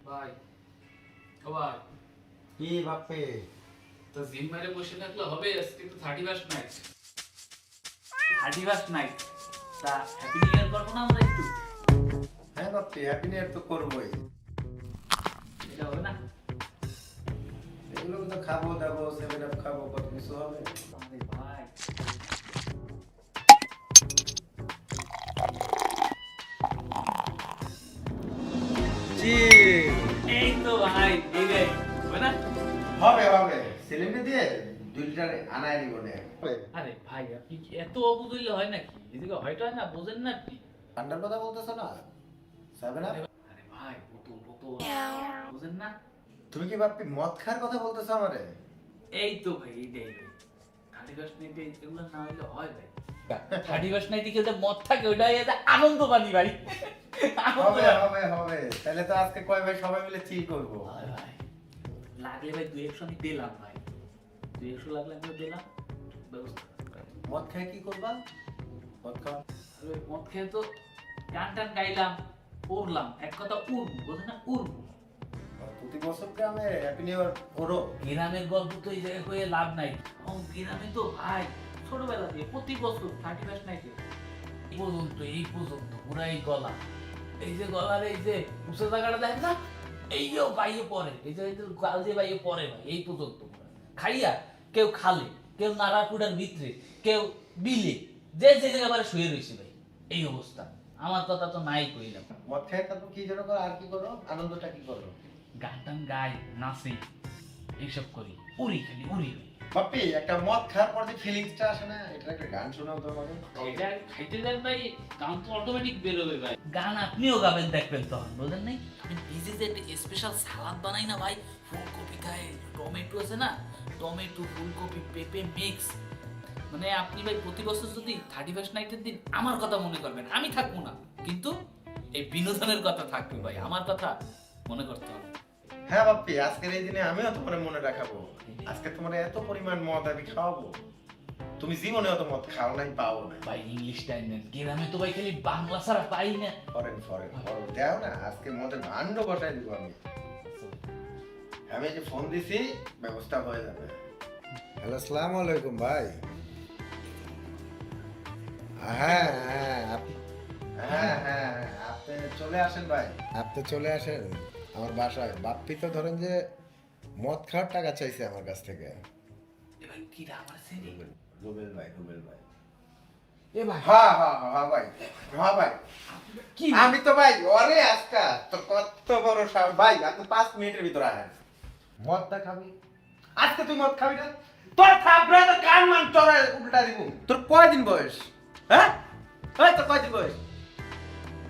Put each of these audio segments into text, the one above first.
ভাই ও ভাই কি বাপে? তো জিম মারে বসে থাকলে হবে? আজকে তো 31 নাইট। 31 নাইট তা হ্যাপি নিউ ইয়ার করবো না আমরা একটু? হ্যাঁ বাপে, হ্যাপি নিউ ইয়ার তো করবোই। এটা হবে না? এগুলো তো খাবো দাবো, 7 আপ খাবো, কত কিছু হবে। আরে ভাই জি, এই তো ভাই এই রে হবে না? হবে হবে, সেলিমে দিয়ে 2 লিটার আনাই দিব নে। আরে ভাই আপনি কি এত অবুঝ হইলে হয় নাকি? এদিকে হয়তো হয় না, বোঝেন না আপনি। ঠান্ডার কথা বলতেছো না? 7 আপ? আরে ভাই বোতল বোতল বোঝেন না? তুমি কি বাপি মদ খাওয়ার কথা বলতেছো আমারে? এই তো ভাই এইটাই ভাই 31 নাইটে এগুলো না হইলে হয় ভাই। 31 নাইটে কেউ যে মদ থাকে ওইটা আনন্দ পানি ভাই। আনন্দ হবে পানি। হবে হবে, তাহলে তো আজকে কয় ভাই সবাই মিলে চিল করবো। হয় ভাই লাগলে ভাই 2-100 আমি দিলাম ভাই, 200 লাগলে আমি দিলাম ব্যবস্থা। মদ খাই কি করবা? মদ খাওয়া আরে মদ খেয়ে তো গান টান গাইলাম, পড়লাম, এক কথা উড়বো, বোঝেন না? উড়বো। প্রতি বছর গ্রামে হ্যাপি নিউ ইয়ার করো? গ্রামের গল্প তো এই জায়গায় কয়ে লাভ নাই। গ্রামে তো ভাই ছোটবেলা দিয়ে প্রতি বছর 31 নাইটে এই পর্যন্ত পুরাই গলা, এই যে গলার এই যে উঁচু জায়গাটা দেখেন না, এইও বাইয়ে পড়ে, এই যে গাল দিয়ে বাইয়ে পড়ে ভাই এই পর্যন্ত খাইয়া কেউ খালে, কেউ নাড়াকুড়ার ভিতরে, কেউ বিলে, যে যে জায়গায় পারে শুয়ে রয়েছে ভাই এই অবস্থা। আমার কথা তো নাই কইলাম। মদ খাই তারপর কি যেন করো, আর কি করো, আনন্দটা কি করো? গান টান গাই, নাচি, এইসব করি, উড়ি খালি উড়ি ভাই। বাপি, একটা মদ খাওয়ার পর যে ফিলিংসটা আসে না, এটা একটা গান শোনাও তো আমাকে। এটা খাইতে যান ভাই, গান তো অটোমেটিক বেরোবে ভাই। গান আপনিও গাবেন দেখবেন তখন, বুঝলেন নাই? আমি নিজে যে একটা স্পেশাল সালাদ বানাই না ভাই, ফুলকপি খায়, টমেটো আছে না, টমেটো ফুলকপি পেঁপে মিক্স, মানে আপনি ভাই প্রতি বছর যদি 31 নাইটের দিন আমার কথা মনে করবেন, আমি থাকবো না, কিন্তু এই বিনোদনের কথা থাকবে ভাই, আমার কথা মনে করতে হবে। হ্যাঁ বাপ্পি, আজকের এই দিনে আমিও তোমার মনে রাখাবো। আজকে তোমার এত পরিমাণ মদ আমি খাওয়াবো, তুমি জীবনে অত মদ খাও নাই, পাও না। ভাই ইংলিশ টাইমের গ্রামে তো ভাই খালি বাংলা ছাড়া পাই না। ফরেন ফরেন ফরেন দেও না, আজকে মদের ভান্ড বসাই দিব আমি। আমি যে ফোন দিছি, ব্যবস্থা হয়ে যাবে। হ্যালো, আসসালামু আলাইকুম ভাই। হ্যাঁ হ্যাঁ হ্যাঁ হ্যাঁ, আপনি চলে আসেন ভাই। আপনি চলে আসেন আমার বাসায়। বাপ্পি তো ধরেন যে মদ খাওয়ার টাকা চাইছে আমার কাছ থেকে। এবার কি রে আমার ছেলে? রুবেল ভাই, রুবেল ভাই। এ ভাই, হ্যাঁ হ্যাঁ হ্যাঁ ভাই, হ্যাঁ ভাই। কি আমি তো ভাই ওরে আজকা তো কত বড় সাহস ভাই, আপনি 5 মিনিটের ভিতরে আসেন। মদটা খাবি? আজকে তুই মদ খাবি না? তোর থাপড়া তো কান মান তোরা উল্টা দিব। তোর কয়দিন বয়স? হ্যাঁ এই তোর কয়দিন বয়স?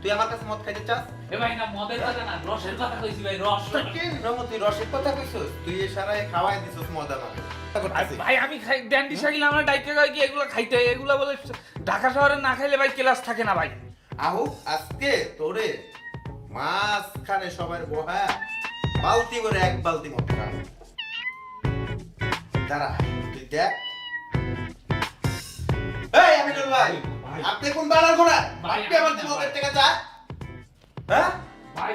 তুই আমার কাছে মদ খাইতে চাস? এ ভাই না মদের কথা না, রসের কথা কইছি ভাই, রস। তোর কি রঙ, তুই রসের কথা কইছস? তুই এ সারায় খাওয়াই দিছস মদ আমাকে। ভাই আমি খাই ড্যান্ডি শাকিল আমার ডাইটে কয় কি এগুলো খাইতে হয়, এগুলো বলে ঢাকা শহরে না খাইলে ভাই ক্লাস থাকে না ভাই। আহু আজকে তোরে মাঝখানে সবার বহা বালতি করে এক বালতি মদ খাবো। দাঁড়া, তুই দেখ। এই আমিনুল ভাই, আপনি কোন বাড়ার ঘোড়া? ভাই, আপনি আমার আমি না, মদের ভাই। টাকা চান? হ্যাঁ ভাই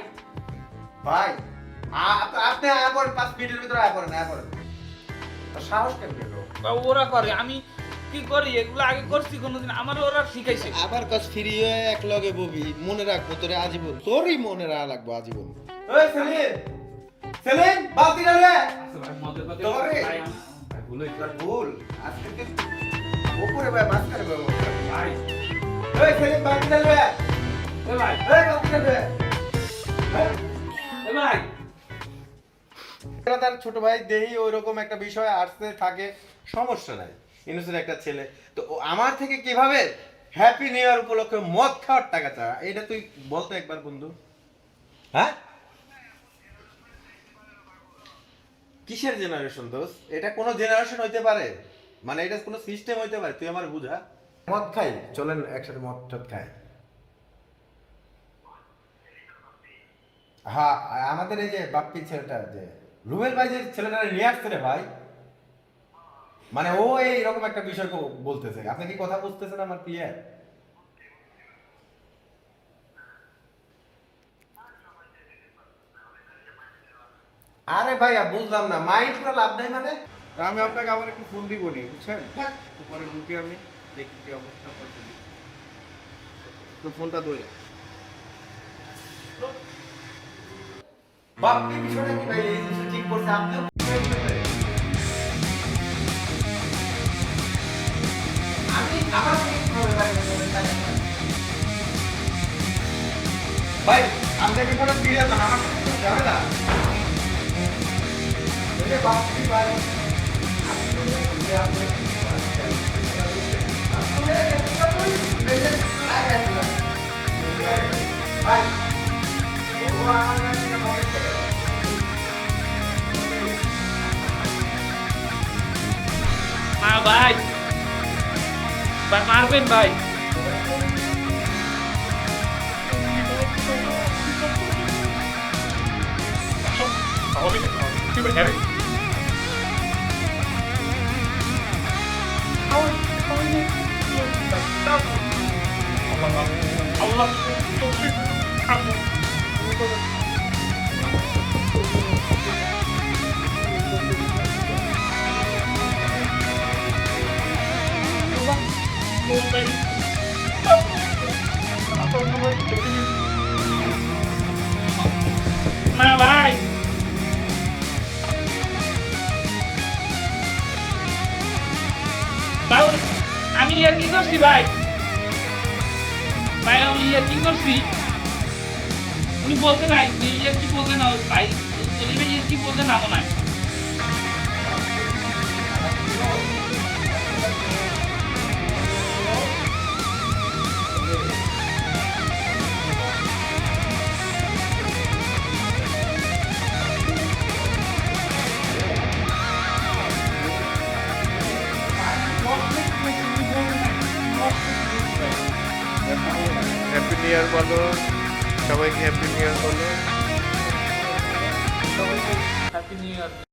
ভাই, আপনি আয়া করেন, 5 মিনিটের ভিতরে আয়া করেন, আয়া করেন। তোর সাহস কেন পেলো? ওরা করে, আমি কি করি এগুলো আগে করছি কোনোদিন, আমার ওরা শিখাইছে। আবার কাজ ফ্রি হয়ে এক লগে ববি, মনে রাখবো তোরে আজীবন, তোরই মনে রাখা লাগবো আজীবন। ওই সেলিম, সেলিম বালতি রে। আচ্ছা ভাই মদের কথা তোরে। ভাই ভাই ভুল হইছে তোর ভুল, আজকে তুই উপরে ভাই মাঝখানে ভাই মদ খাবি। ভাই। ওই সেলিম বালতি রে। এ ভাই এই বালতি রে। হ্যাঁ? এ ভাই তার ছোট ভাই দেহি ওইরকম একটা বিষয় আসতে থাকে, সমস্যা নাই, ইনোসেন্ট একটা ছেলে তো আমার থেকে কিভাবে হ্যাপি নিউ ইয়ার উপলক্ষে মদ খাওয়ার টাকা চা, এটা তুই বলতো একবার বন্ধু। হ্যাঁ কিসের জেনারেশন দোস্ত? এটা কোনো জেনারেশন হইতে পারে? মানে এটা কোনো সিস্টেম হইতে পারে? তুই আমার বুঝা। মদ খাই, চলেন একসাথে মদ টদ খাই। হ্যাঁ, আমাদের এই যে বাপ্পি ছেলেটা, যে রুবেল ভাই যে ছেলেটা নিয়ে আসছে রে ভাই, মানে ও এইরকম একটা বিষয় বলতেছে। আপনি কি কথা বুঝতেছেন আমার ক্লিয়ার? আরে ভাইয়া বুঝলাম না, মাইন্ড করে লাভ নাই মানে? তা আমি আপনাকে আবার একটু ফোন দিব নি, বুঝছেন? পরে ঢুকে আমি দেখি কি অবস্থা করছি। তো ফোনটা দই। বাপ্পি বিষয়টা কি ভাই, এই জিনিসটা ঠিক করছে আপনিও? আমি আমার কিভাবে ভাই আপনাকে কোনো ফিরে যান, আমার সাথে যাবে না। বাপ্পি ভাই না ভাই, ভাই মারবেন ভাই। না ভাই, আমি ইয়ার কি করছি ভাই? ভাই আমি ইয়ার কি করছি? উনি বলতে নাই, ইয়ার কি বলতে না ভাই, ইয়ার কি বলতে না মনে হয়। হ্যাপি নিউ ইয়ার বলো, সবাইকে হ্যাপি নিউ ইয়ার বলো। Happy new year.